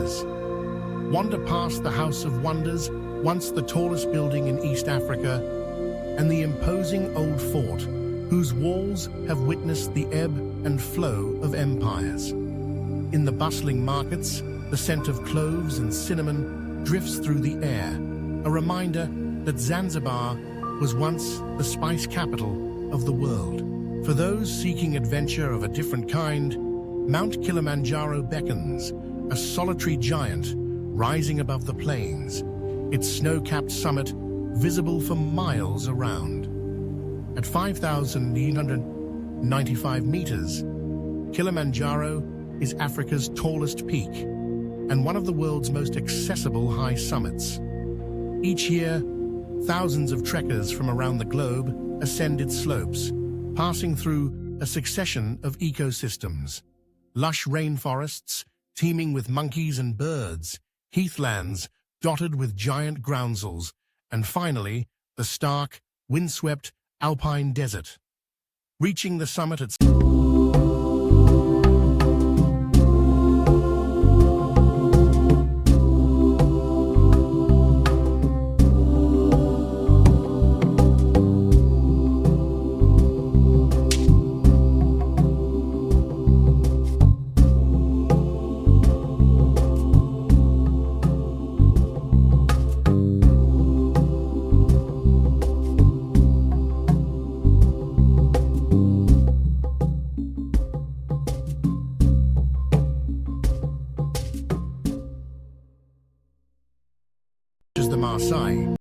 meters. Wander past the House of Wonders, once the tallest building in East Africa, and the imposing old fort, whose walls have witnessed the ebb and flow of empires. In the bustling markets, the scent of cloves and cinnamon drifts through the air, a reminder that Zanzibar was once the spice capital of the world. For those seeking adventure of a different kind, Mount Kilimanjaro beckons, a solitary giant rising above the plains, its snow-capped summit visible for miles around. At 5,895 meters, Kilimanjaro is Africa's tallest peak and one of the world's most accessible high summits. Each year, thousands of trekkers from around the globe ascend its slopes, passing through a succession of ecosystems: lush rainforests teeming with monkeys and birds, heathlands dotted with giant groundsels, and finally, the stark, windswept alpine desert. Reaching the summit at the Maasai.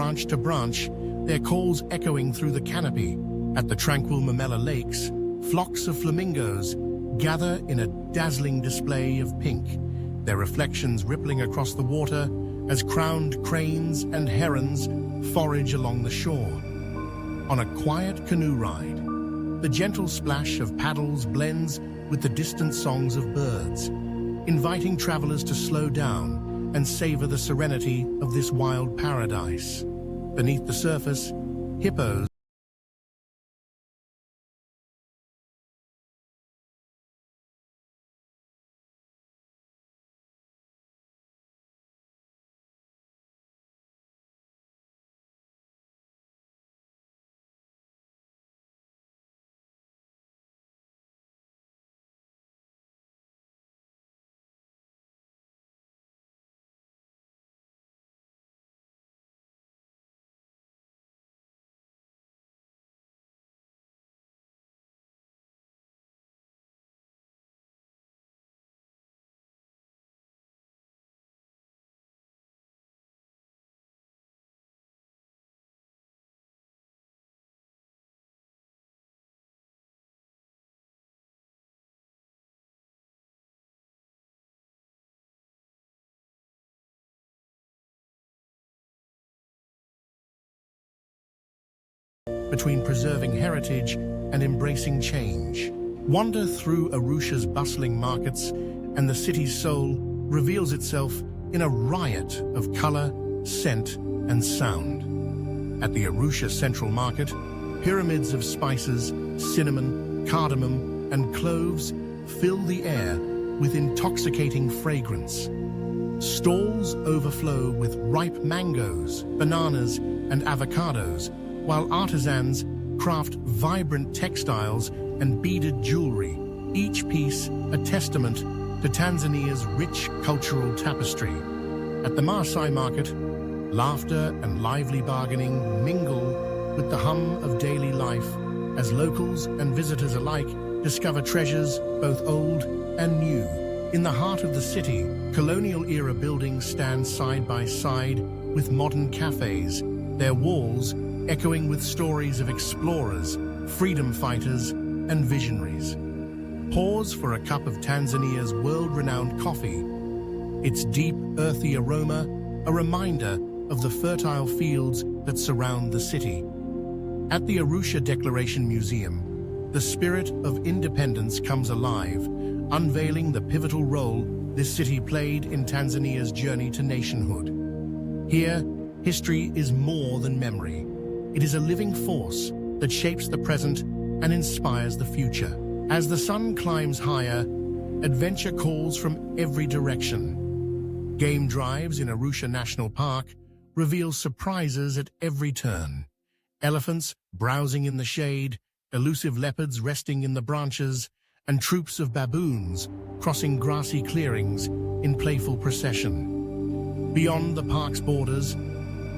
branch to branch, their calls echoing through the canopy. At the tranquil Mamela Lakes, flocks of flamingos gather in a dazzling display of pink, their reflections rippling across the water as crowned cranes and herons forage along the shore. On a quiet canoe ride, the gentle splash of paddles blends with the distant songs of birds, inviting travelers to slow down and savor the serenity of this wild paradise. Beneath the surface, hippos between preserving heritage and embracing change. Wander through Arusha's bustling markets, and the city's soul reveals itself in a riot of color, scent, and sound. At the Arusha Central Market, pyramids of spices, cinnamon, cardamom, and cloves fill the air with intoxicating fragrance. Stalls overflow with ripe mangoes, bananas, and avocados, while artisans craft vibrant textiles and beaded jewelry, each piece a testament to Tanzania's rich cultural tapestry. At the Maasai market, laughter and lively bargaining mingle with the hum of daily life as locals and visitors alike discover treasures both old and new. In the heart of the city, colonial-era buildings stand side by side with modern cafes, their walls echoing with stories of explorers, freedom fighters, and visionaries. Pause for a cup of Tanzania's world-renowned coffee, its deep, earthy aroma a reminder of the fertile fields that surround the city. At the Arusha Declaration Museum, the spirit of independence comes alive, unveiling the pivotal role this city played in Tanzania's journey to nationhood. Here, history is more than memory. It is a living force that shapes the present and inspires the future. As the sun climbs higher, adventure calls from every direction. Game drives in Arusha National Park reveal surprises at every turn. Elephants browsing in the shade, elusive leopards resting in the branches, and troops of baboons crossing grassy clearings in playful procession. Beyond the park's borders,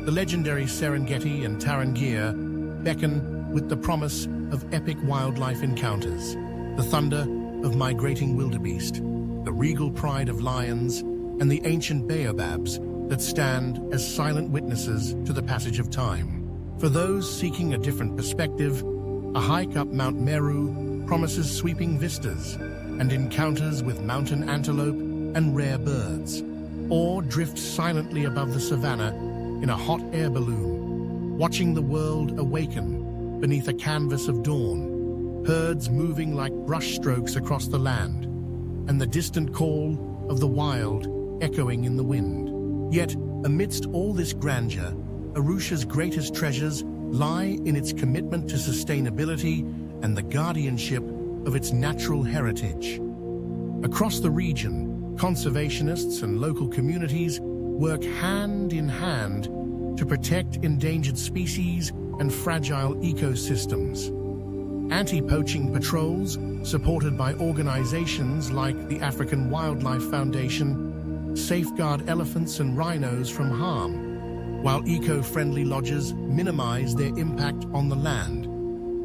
the legendary Serengeti and Tarangire beckon with the promise of epic wildlife encounters. The thunder of migrating wildebeest, the regal pride of lions, and the ancient baobabs that stand as silent witnesses to the passage of time. For those seeking a different perspective, a hike up Mount Meru promises sweeping vistas and encounters with mountain antelope and rare birds, or drift silently above the savannah in a hot air balloon, watching the world awaken beneath a canvas of dawn, herds moving like brushstrokes across the land, and the distant call of the wild echoing in the wind. Yet, amidst all this grandeur, Arusha's greatest treasures lie in its commitment to sustainability and the guardianship of its natural heritage. Across the region, conservationists and local communities work hand in hand to protect endangered species and fragile ecosystems. Anti-poaching patrols, supported by organizations like the African Wildlife Foundation, safeguard elephants and rhinos from harm, while eco-friendly lodges minimize their impact on the land,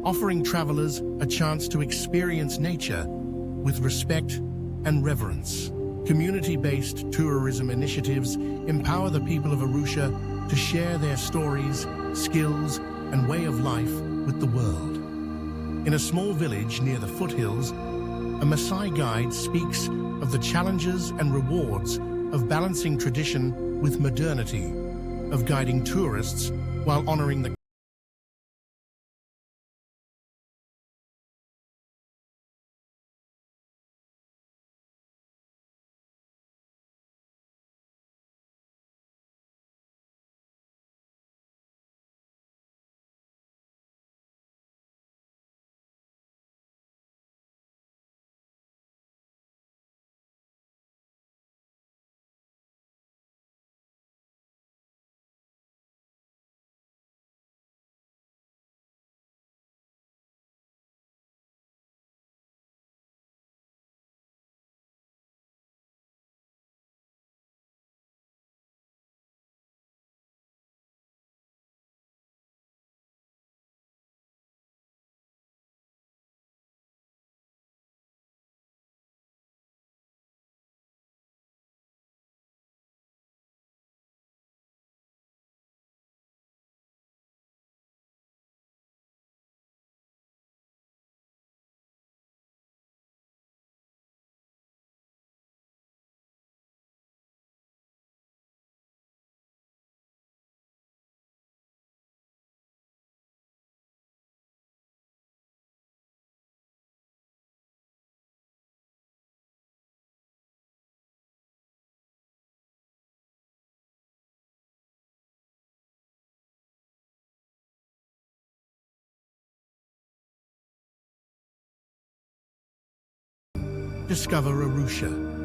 offering travelers a chance to experience nature with respect and reverence. Community-based tourism initiatives empower the people of Arusha to share their stories, skills, and way of life with the world. In a small village near the foothills, a Maasai guide speaks of the challenges and rewards of balancing tradition with modernity, of guiding tourists while honoring the discover Arusha.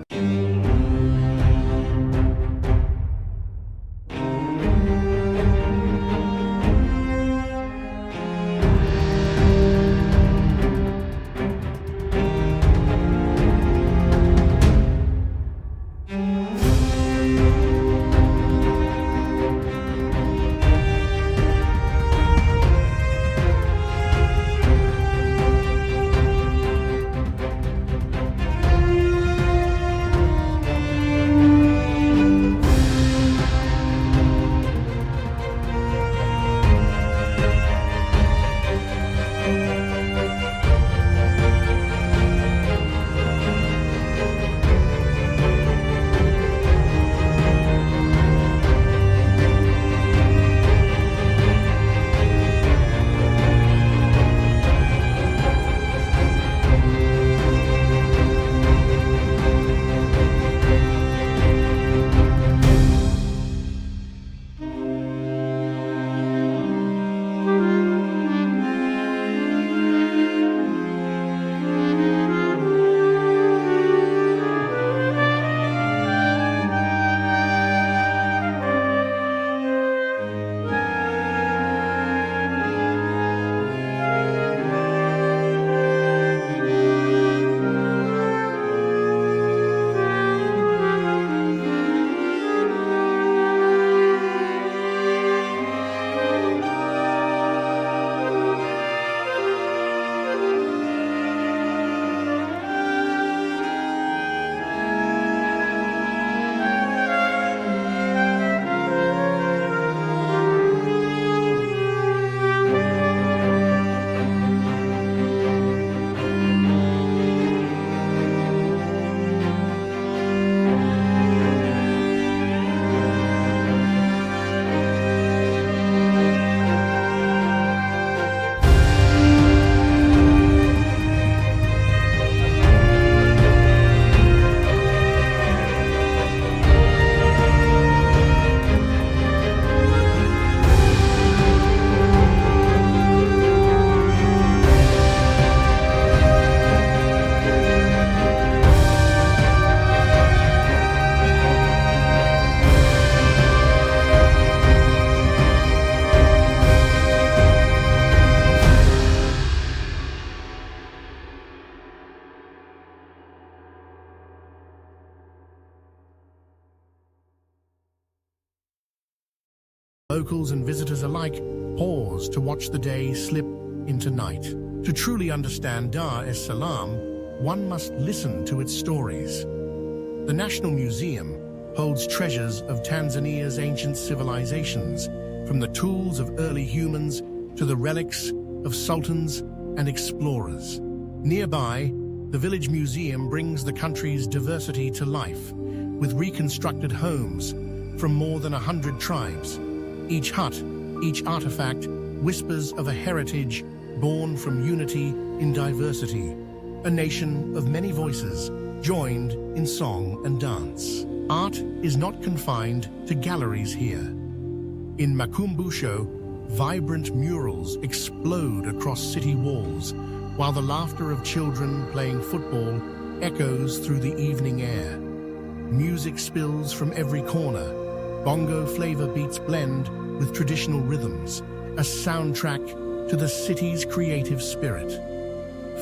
Locals and visitors alike pause to watch the day slip into night. To truly understand Dar es Salaam, one must listen to its stories. The National Museum, holds treasures of Tanzania's ancient civilizations, from the tools of early humans to the relics of sultans and explorers. Nearby, the village museum brings the country's diversity to life, with reconstructed homes from more than 100 tribes. Each hut, each artifact, whispers of a heritage born from unity in diversity, a nation of many voices, joined in song and dance. Art is not confined to galleries here. In Makumbusho, vibrant murals explode across city walls, while the laughter of children playing football echoes through the evening air. Music spills from every corner. Bongo flavor beats blend with traditional rhythms, a soundtrack to the city's creative spirit.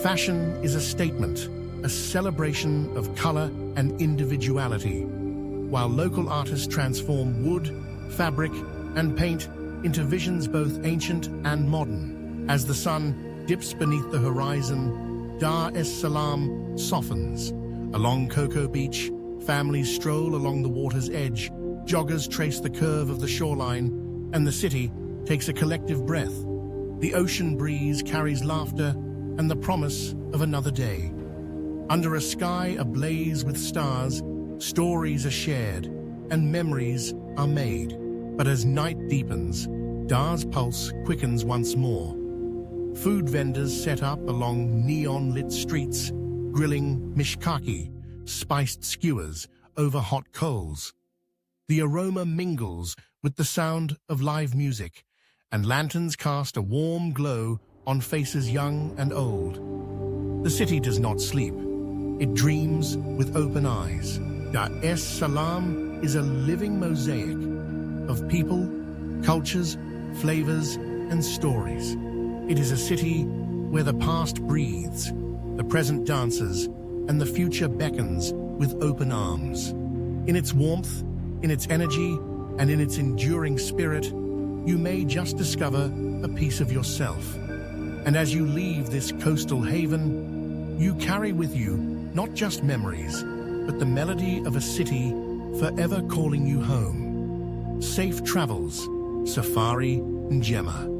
Fashion is a statement, a celebration of color and individuality, while local artists transform wood, fabric, and paint into visions both ancient and modern. As the sun dips beneath the horizon, Dar es Salaam softens. Along Cocoa Beach, families stroll along the water's edge, joggers trace the curve of the shoreline, and the city takes a collective breath. The ocean breeze carries laughter and the promise of another day. Under a sky ablaze with stars, stories are shared and memories are made. But as night deepens, Dar's pulse quickens once more. Food vendors set up along neon-lit streets, grilling mishkaki, spiced skewers over hot coals. The aroma mingles with the sound of live music, and lanterns cast a warm glow on faces young and old. The city does not sleep. It dreams with open eyes. Dar es Salaam is a living mosaic of people, cultures, flavors, and stories. It is a city where the past breathes, the present dances, and the future beckons with open arms. In its warmth, in its energy, and in its enduring spirit, you may just discover a piece of yourself. And as you leave this coastal haven, you carry with you not just memories, but the melody of a city forever calling you home. Safe travels, Safari Njema.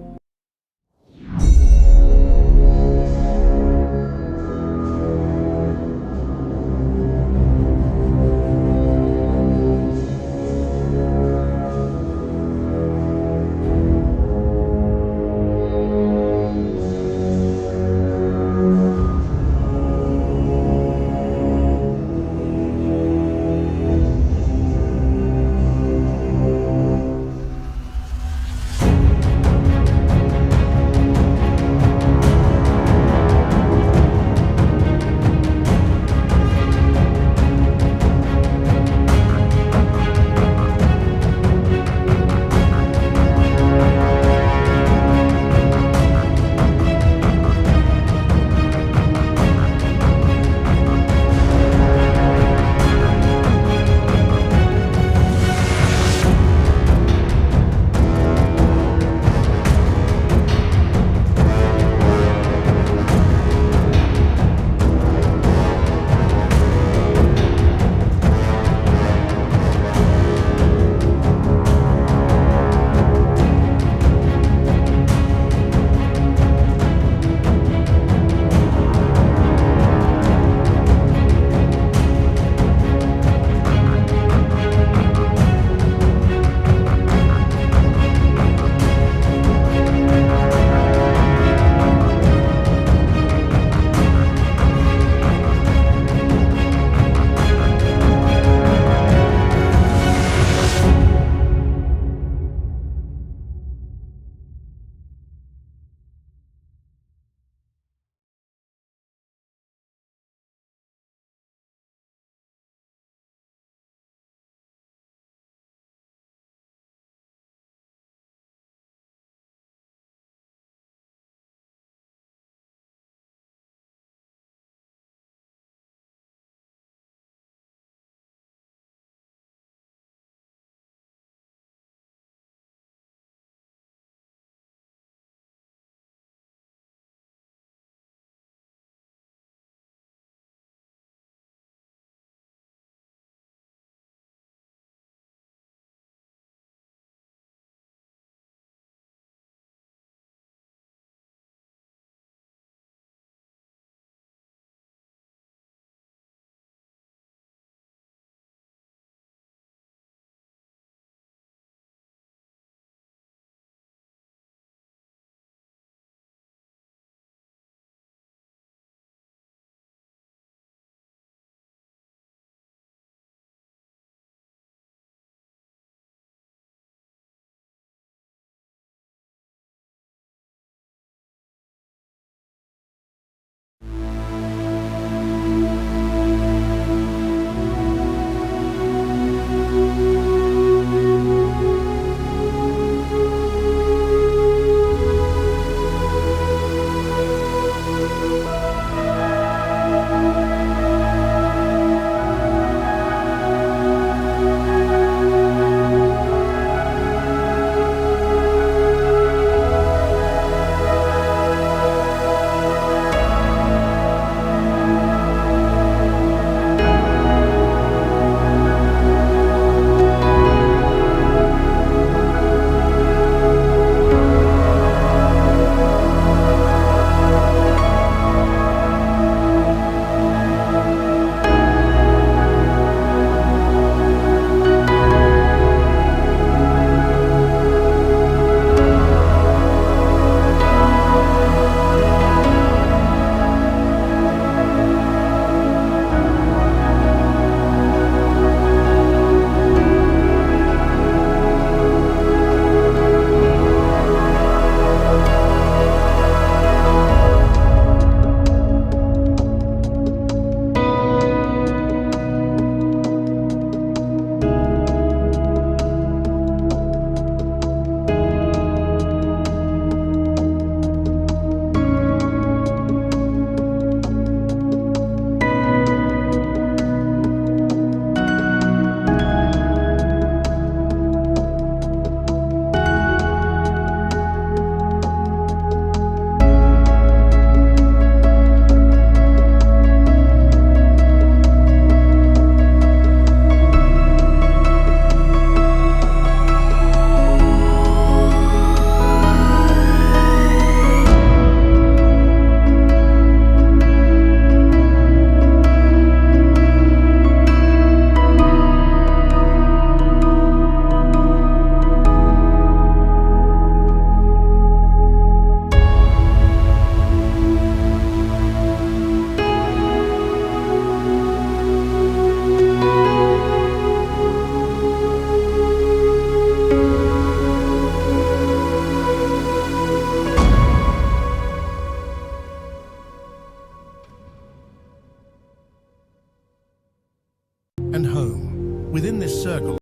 and home. Within this circle,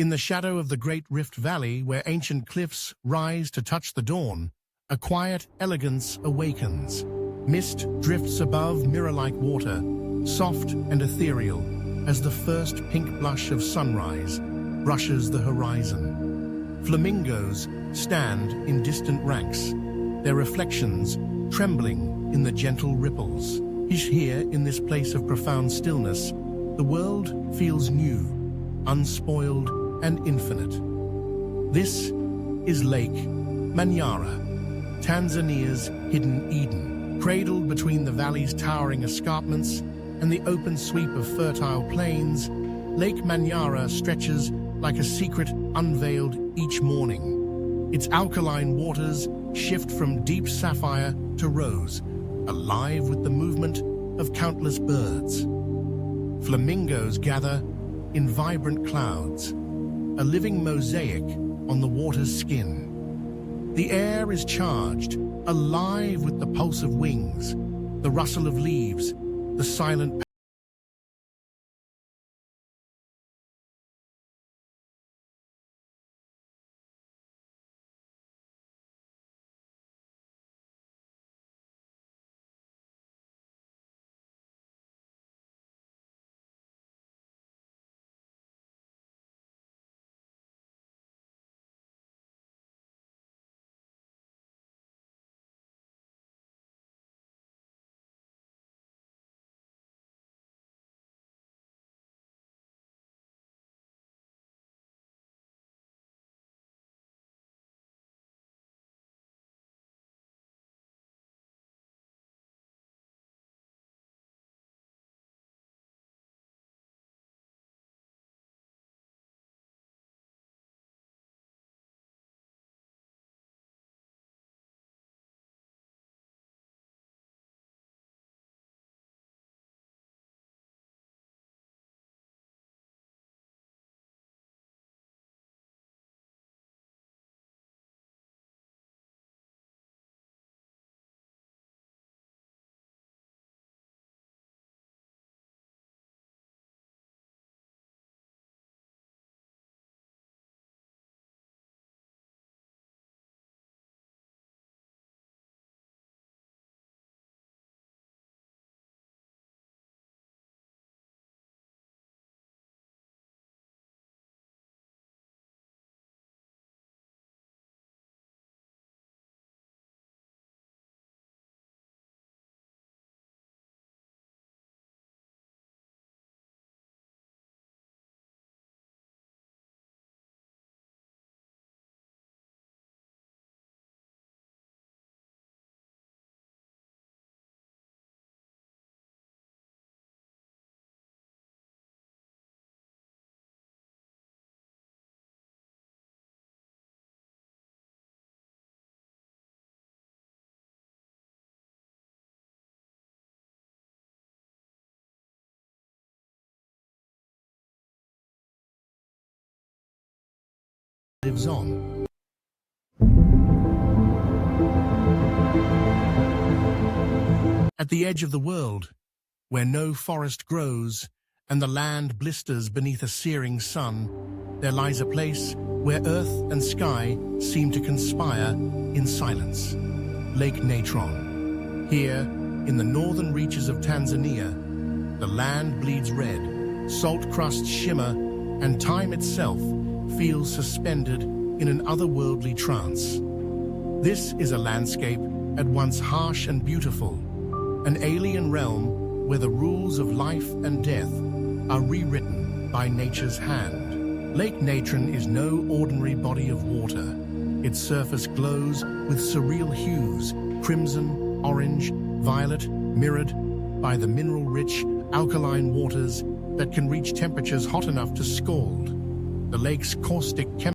in the shadow of the Great Rift Valley, where ancient cliffs rise to touch the dawn, a quiet elegance awakens. Mist drifts above mirror-like water, soft and ethereal, as the first pink blush of sunrise brushes the horizon. Flamingos stand in distant ranks, their reflections trembling in the gentle ripples. Here, in this place of profound stillness, the world feels new, unspoiled, and infinite. This is Lake Manyara, Tanzania's hidden Eden. Cradled between the valley's towering escarpments and the open sweep of fertile plains, Lake Manyara stretches like a secret unveiled each morning. Its alkaline waters shift from deep sapphire to rose, alive with the movement of countless birds. Flamingos gather in vibrant clouds, a living mosaic on the water's skin. The air is charged, alive with the pulse of wings, the rustle of leaves, the silent lives on. At the edge of the world, where no forest grows and the land blisters beneath a searing sun, there lies a place where earth and sky seem to conspire in silence. Lake Natron. Here, in the northern reaches of Tanzania, the land bleeds red, salt crusts shimmer, and time itself feels suspended in an otherworldly trance. This is a landscape at once harsh and beautiful, an alien realm where the rules of life and death are rewritten by nature's hand. Lake Natron is no ordinary body of water. Its surface glows with surreal hues, crimson, orange, violet, mirrored by the mineral-rich, alkaline waters that can reach temperatures hot enough to scald. The lake's caustic chemicals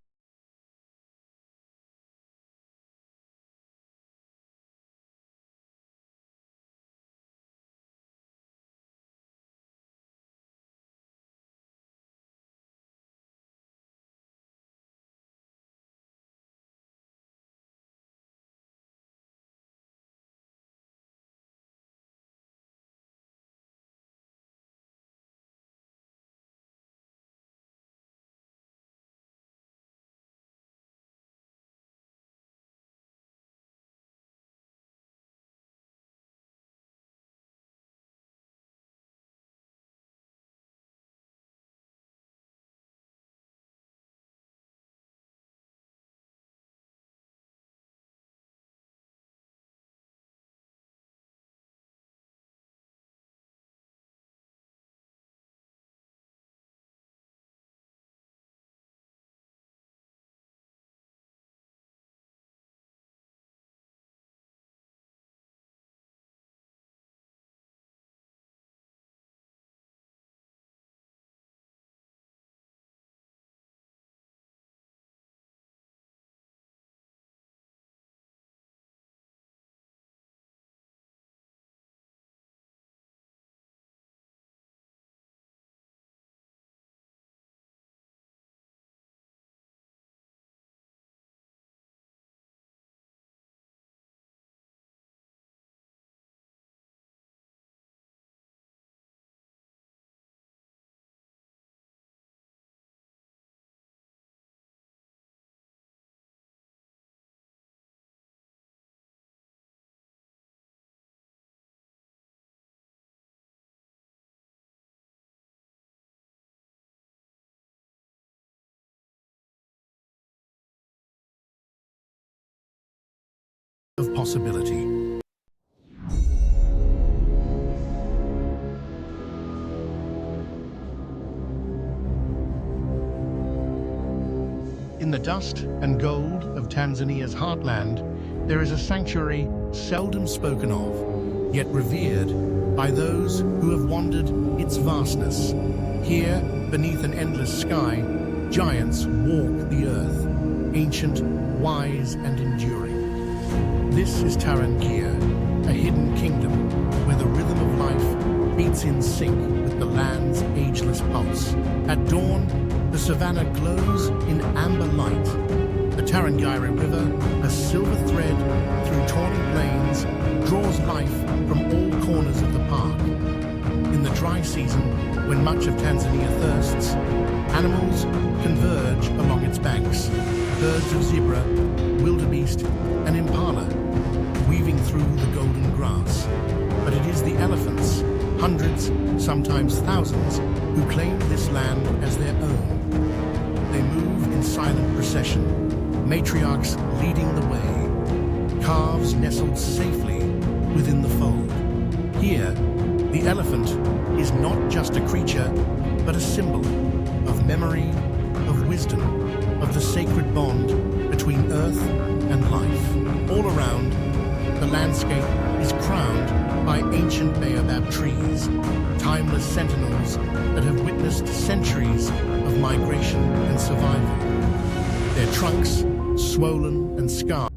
of possibility. In the dust and gold of Tanzania's heartland, there is a sanctuary seldom spoken of, yet revered by those who have wandered its vastness. Here, beneath an endless sky, giants walk the earth, ancient, wise, and enduring. This is Tarangire, a hidden kingdom where the rhythm of life beats in sync with the land's ageless pulse. At dawn, the savannah glows in amber light. The Tarangire River, a silver thread through tawny plains, draws life from all corners of the park. In the dry season, when much of Tanzania thirsts, animals converge along its banks. Herds of zebra, wildebeest, and impala, weaving through the golden grass. But it is the elephants, hundreds, sometimes thousands, who claim this land as their own. They move in silent procession, matriarchs leading the way, calves nestled safely within the fold. Here, the elephant is not just a creature, but a symbol of memory, of wisdom, of the sacred bond between earth and life. All around, the landscape is crowned by ancient baobab trees, timeless sentinels that have witnessed centuries of migration and survival. Their trunks, swollen and scarred,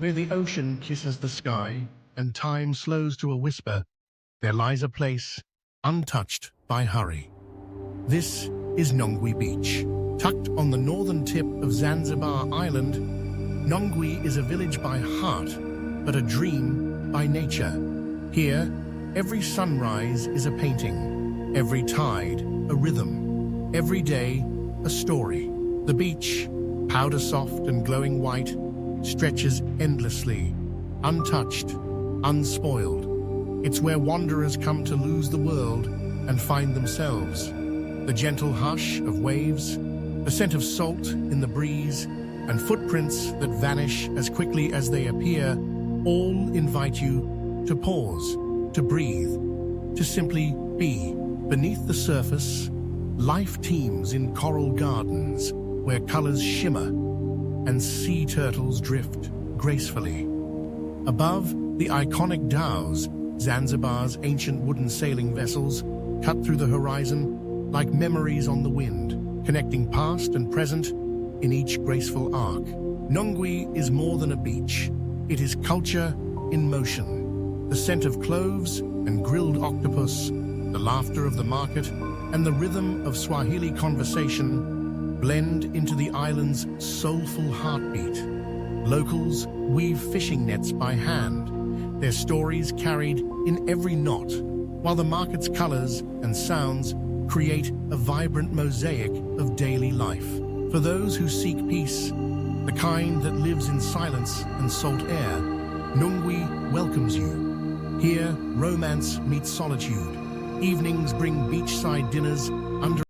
Where the ocean kisses the sky and time slows to a whisper, there lies a place untouched by hurry. This is Nungwi Beach. Tucked on the northern tip of Zanzibar Island, Nungwi is a village by heart, but a dream by nature. Here, every sunrise is a painting, every tide a rhythm, every day a story. The beach, powder soft and glowing white, stretches endlessly, untouched, unspoiled. It's where wanderers come to lose the world and find themselves. The gentle hush of waves, the scent of salt in the breeze, and footprints that vanish as quickly as they appear, all invite you to pause, to breathe, to simply be. Beneath the surface, life teems in coral gardens where colors shimmer and sea turtles drift gracefully. Above, the iconic dhows, Zanzibar's ancient wooden sailing vessels, cut through the horizon like memories on the wind, connecting past and present in each graceful arc. Nungwi is more than a beach. It is culture in motion. The scent of cloves and grilled octopus, the laughter of the market, and the rhythm of Swahili conversation blend into the island's soulful heartbeat. Locals weave fishing nets by hand, their stories carried in every knot, while the market's colors and sounds create a vibrant mosaic of daily life. For those who seek peace, the kind that lives in silence and salt air, Nungwi welcomes you. Here, romance meets solitude. Evenings bring beachside dinners under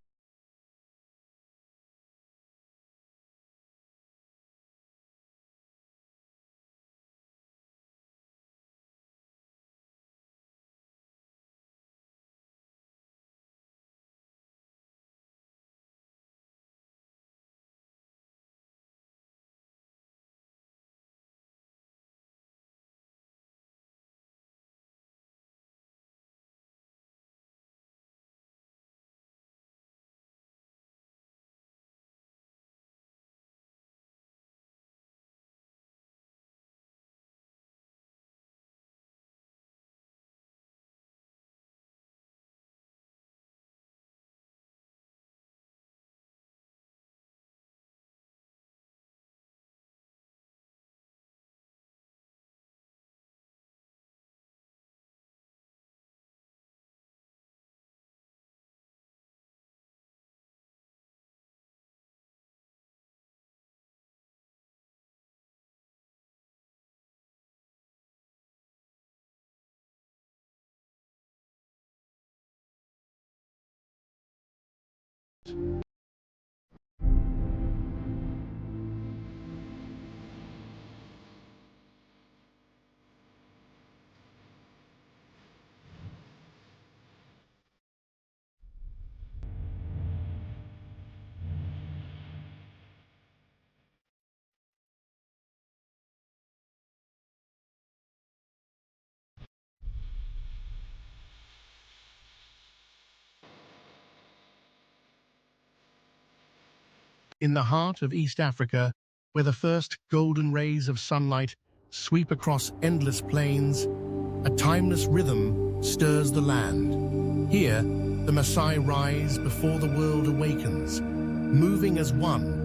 in the heart of East Africa, where the first golden rays of sunlight sweep across endless plains, a timeless rhythm stirs the land. Here, the Maasai rise before the world awakens, moving as one